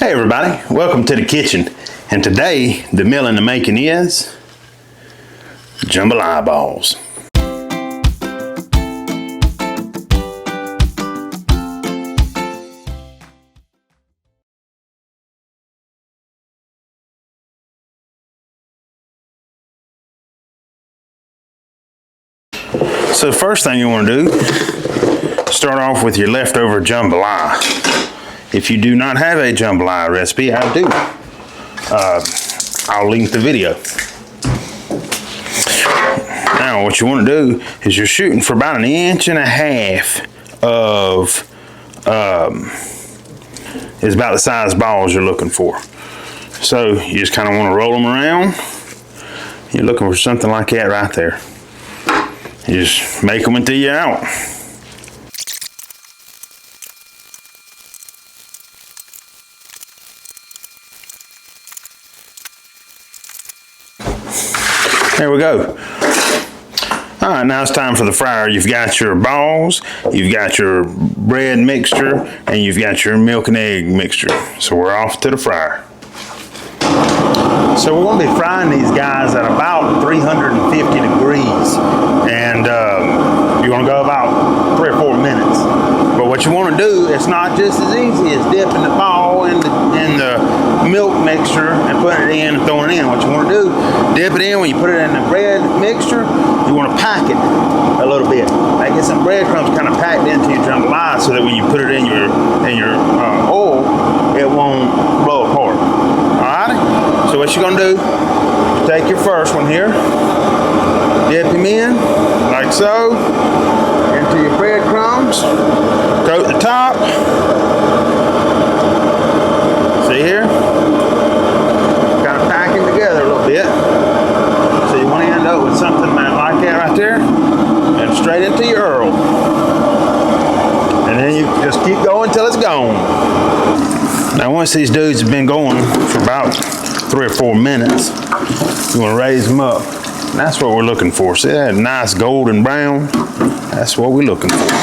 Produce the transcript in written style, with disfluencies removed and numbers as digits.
Hey everybody, welcome to the kitchen. And today, the meal in the making is jambalaya balls. So the first thing you want to do, start off with your leftover jambalaya. If you do not have a jambalaya recipe, I do. I'll link the video. Now what you want to do is you're shooting for about 1.5 inches of, is about the size balls you're looking for. So you just kind of want to roll them around. You're looking for something like that right there. You just make them until you're out. There we go. All right, now it's time for the fryer. You've got your balls, you've got your bread mixture, and you've got your milk and egg mixture. So we're off to the fryer. So we're going to be frying these guys at about 350 degrees. And you're going to go about 3 or 4 minutes. But what you want to do, it's not just as easy as dipping the ball in the milk mixture and putting it in and throwing it in. What you want to do, dip it in. When you put it in the bread mixture, you want to pack it a little bit. Like get some breadcrumbs kind of packed into your jambalaya so that when you put it in your oil, it won't blow apart. Alright? So what you're going to do, take your first one here, dip him in, like so, into your breadcrumbs, coat the top. See here? Kind of packing together a little bit. So you want to end up with something like that right there, and straight into your Earl. And then you just keep going till it's gone. Now once these dudes have been going for about 3 or 4 minutes, you want to raise them up. And that's what we're looking for. See that nice golden brown? That's what we're looking for.